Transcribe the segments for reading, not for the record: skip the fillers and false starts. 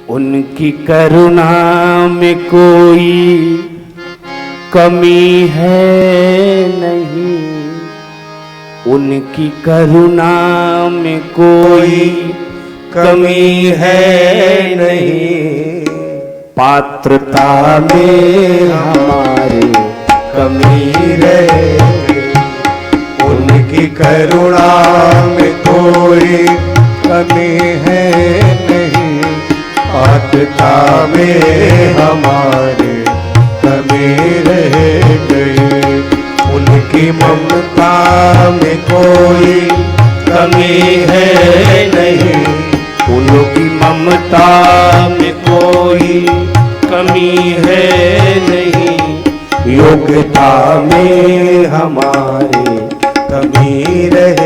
उनकी करुणा में कोई कमी है नहीं, उनकी करुणा में कोई कमी है नहीं। पात्रता में हमारे कमी रहे, उनकी करुणा में कोई कमी है नहीं। पात्रता में हमारे कमी रह गई, उनकी ममता में कोई कमी है नहीं, उनकी ममता में कोई कमी है नहीं। योग्यता में हमारे कमी रह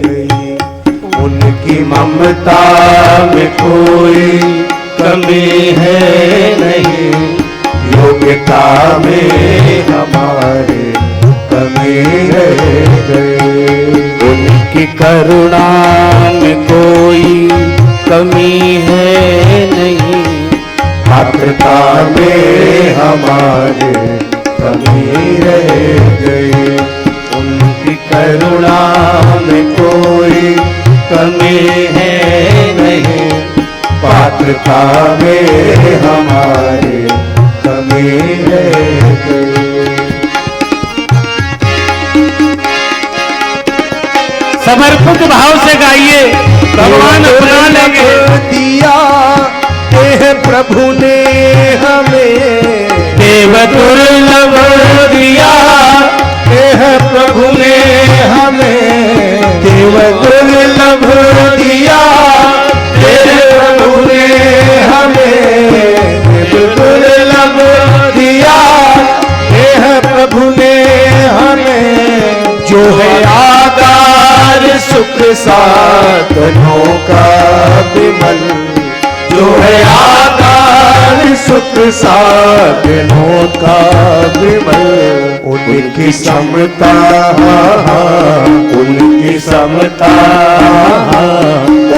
गई, उनकी ममता में कोई कमी है नहीं। योग्यता में हमारे कमी रह गई, उनकी करुणा में कोई कमी है नहीं। पात्रता में हमारे कमी रह गई, उनकी करुणा में कोई कमी है नहीं। पात्रता में हमारे कमी रह गई। समर्पित भाव से गाइए, भगवान अपना लेंगे। दिया है प्रभु ने हमें, देव दुर्लभ दिया है प्रभु ने हमें, देव दुर्लभ दिया प्रभु ने हमें, देव दुर्लभ दिया है प्रभु ने हमें। जो है आधार सुख साधनों का विमल, जो है आधार सुख साधनों का विमल। उनकी समता, उनकी समता,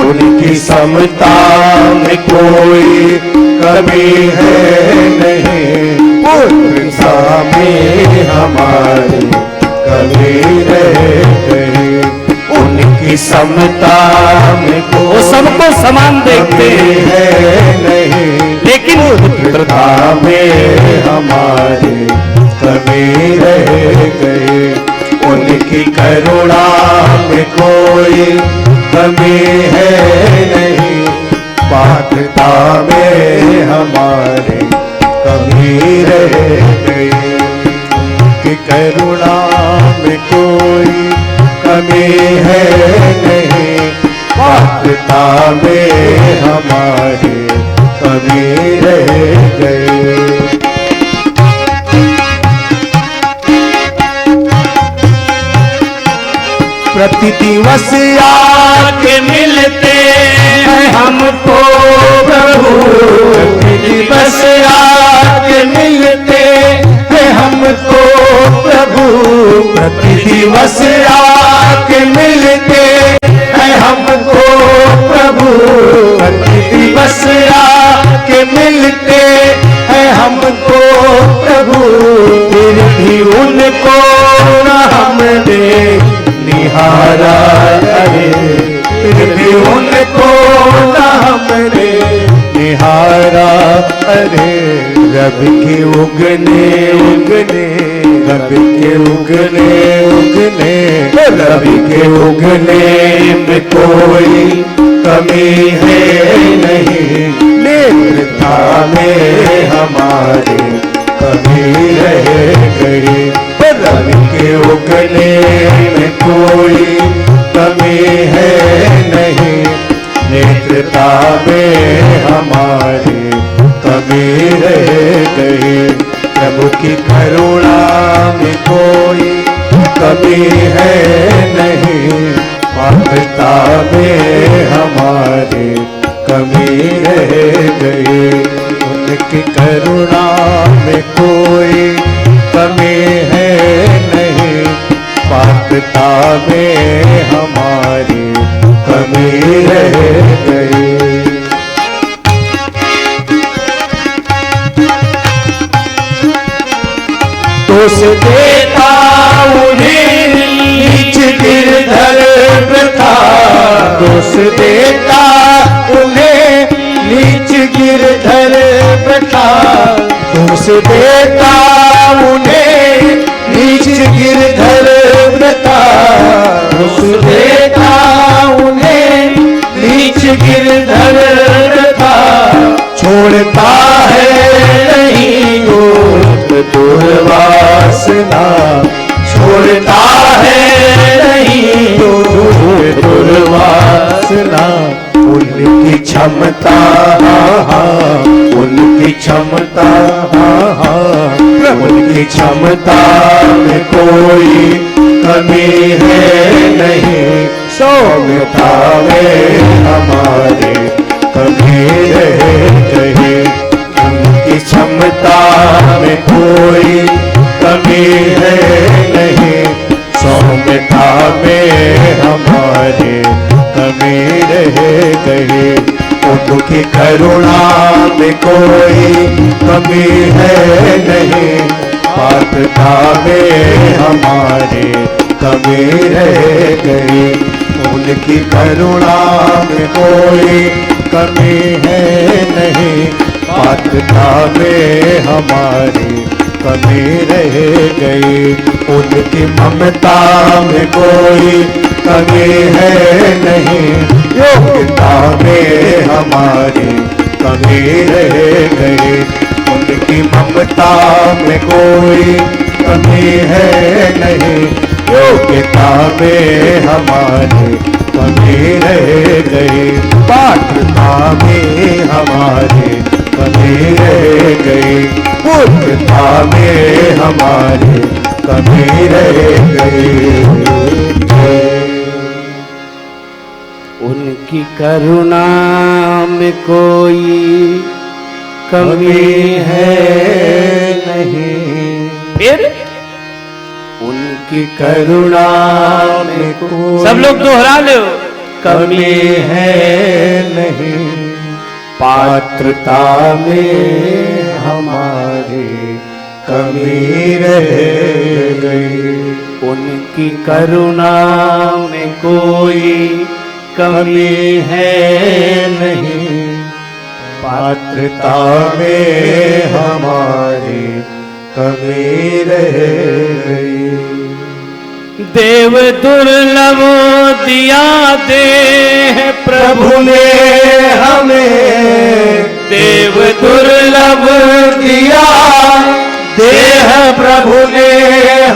उनकी समता में कोई कमी है नहीं। पूर्णता में हमारी कमी रह गई, उनकी समता में वो सबको समान देखते हैं नहीं। लेकिन पुत्रता में हमारी कमी रह गई, उनकी करुणा में कोई कमी है नहीं। पात्रता में हमारी कमी रह गई, उनकी करुणा में कोई कमी है नहीं। पात्रता में हमारी कमी रह गई। प्रति दिवस आके मिलते हैं हमको प्रभु, प्रति दिवस आके मिलते हैं हमको प्रभु। प्रति दिवस आके मिलते हैं हमको प्रभु, प्रति दिवस आके मिलते हैं हमको प्रभु। फिर भी उनको न हमने निहारा, अरे फिर भी उनको न हमने निहारा। अरे रब के उगने उगने, रब के उगने उगने, रब के उगने में कोई कमी है नहीं। नेत्रता में हमारे कमी रह गई, रब के उगने में कोई कमी है नहीं। नेत्रता में हमारी कमी रह गई, प्रभु की करुणा में कोई कमी है नहीं। पात्रता में हमारी कमी रह गई, उनकी करुणा में कोई कमी है नहीं। पात्रता में हमारी कमी रह गई। दोष देता उन्हें नीच गिरधर प्रथा, दोष देता उन्हें नीच गिरधर प्रथा, दोष देता उन्हें नीच गिरधर प्रथा, दोष देता उन्हें नीच गिरधर प्रथा, छोड़ता है नहीं गोत्र दुर्वासना, छोड़ता है नहीं गोत्र दुर्वासना, उनकी क्षमता उनकी क्षमता उनकी क्षमता में कोई कमी है नहीं, सौम्यता में हमारे कभी रह गए, उनकी क्षमता में कोई कमी है नहीं, सौम्यता में हमारे कमी रह गए, उनकी करुणा में कोई कमी है नहीं, पात्रता में हमारे कमी रह गई, उनकी करुणा में कोई कमी है नहीं, पात्रता में हमारी कमी रह गई, उनकी ममता में कोई कमी है नहीं, योग्यता में हमारी कमी रह गई, उनकी ममता में कोई कमी है नहीं, योग्यता में हमारी कमी रह गई, पात्रता में हमारी कमी रह गई, पूर्णता में हमारी कमी रह गई। उनकी करुणा में कोई कमी है नहीं, फिर उनकी करुणा में कोई सब लोग दोहरा लो, कमी है नहीं, पात्रता में हमारी कमी रह गई, उनकी करुणा में कोई कमी है नहीं, पात्रता में हमारी कमी रह गई। देव दुर्लभ दिया दे प्रभु ने हमें, देव दुर्लभ दिया देह प्रभु ने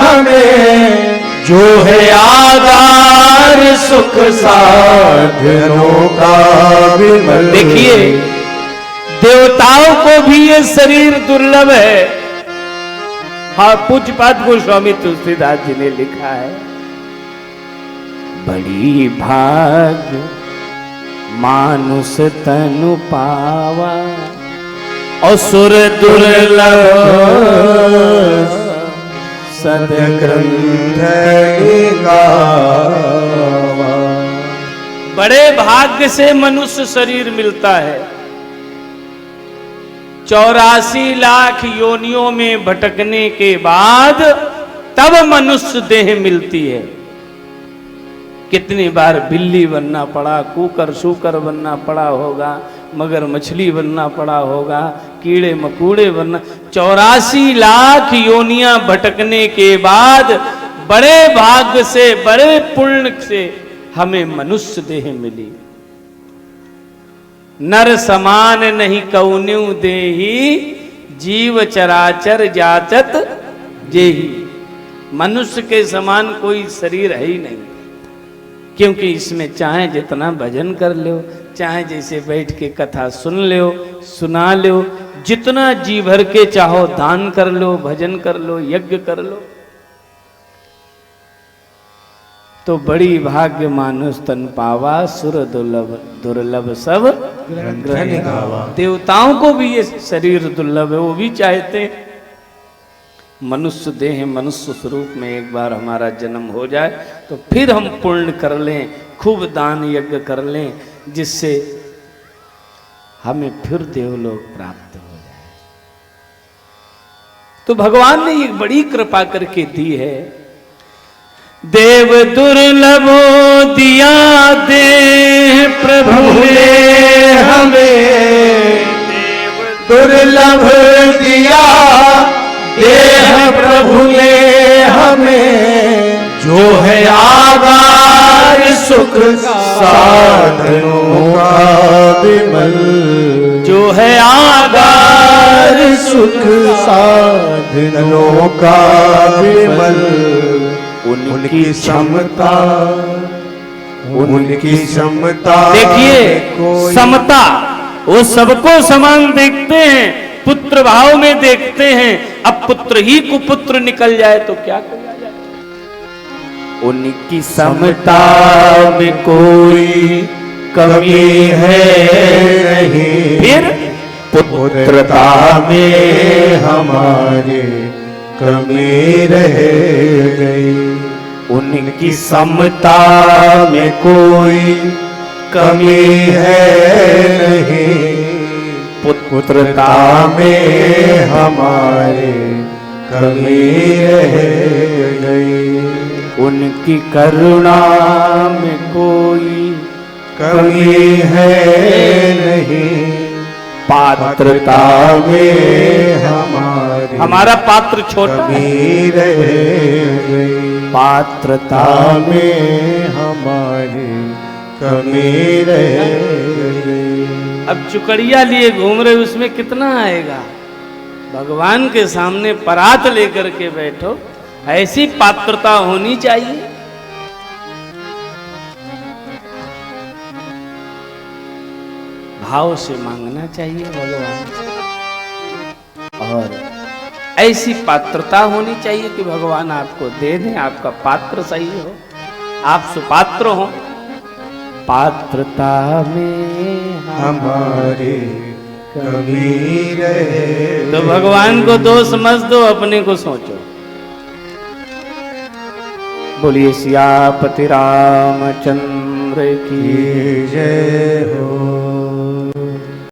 हमें, जो है आधार सुख साधनों का विमल। देखिए, देवताओं को भी ये शरीर दुर्लभ है। हाँ, पूज्यपाद गोस्वामी तुलसीदास जी ने लिखा है, बड़ी भाग मानुष तनु पावा, असुर दुर्लभ सदग्रंथ गावा। बड़े भाग्य से मनुष्य शरीर मिलता है। 84 लाख योनियों में भटकने के बाद तब मनुष्य देह मिलती है। कितनी बार बिल्ली बनना पड़ा, कुकर सूकर बनना पड़ा होगा, मगर मछली बनना पड़ा होगा, कीड़े मकोड़े बनना। 84 लाख योनियां भटकने के बाद बड़े भाग्य से, बड़े पुण्य से हमें मनुष्य देह मिली। नर समान नहीं कौन्यू देही, जीव चराचर जाचत जेही। मनुष्य के समान कोई शरीर है ही नहीं, क्योंकि इसमें चाहे जितना भजन कर लो, चाहे जैसे बैठ के कथा सुन लो, सुना लो, जितना जी भर के चाहो दान कर लो, भजन कर लो, यज्ञ कर लो, तो बड़ी भाग्य मानुष तन पावा, सुर दुर्लभ दुर्लभ सब ग्रहण गावा। देवताओं को भी ये शरीर दुर्लभ है, वो भी चाहते हैं मनुष्य देह, मनुष्य स्वरूप में एक बार हमारा जन्म हो जाए तो फिर हम पुण्य कर लें, खूब दान यज्ञ कर लें, जिससे हमें फिर देवलोक प्राप्त हो जाए। तो भगवान ने एक बड़ी कृपा करके दी है। देव दुर्लभ दिया दे प्रभु ने हमें, दुर्लभ दिया देह प्रभु ने हमें, जो है आधार सुख साधनों का विमल, जो है आधार सुख साधनों का विमल, उनकी क्षमता, उनकी क्षमता। देखिए समता, वो सबको समान देखते हैं, पुत्र भाव में देखते हैं। अब पुत्र ही कुपुत्र निकल जाए तो क्या किया जाए? उनकी समता में कोई कमी है नहीं, फिर पुत्रता में हमारे कमी रह गई। उनकी समता में कोई कमी है नहीं, पुत्रता में हमारे कमी रह गई। उनकी करुणा में कोई कमी है नहीं, पात्रता में हमारे हमारा पात्र छोटा है, कमी रह गई। पात्रता में हमारी कमी रह गई। अब चुकड़िया लिए घूम रहे, उसमें कितना आएगा? भगवान के सामने परात लेकर के बैठो, ऐसी पात्रता होनी चाहिए। भाव से मांगना चाहिए भगवान से, और ऐसी पात्रता होनी चाहिए कि भगवान आपको दे दें, आपका पात्र सही हो, आप सुपात्र हो। पात्रता में हमारे कमी रहे। तो भगवान को दोष मत दो, अपने को सोचो। बोलिए सियापति रामचंद्र की जय हो।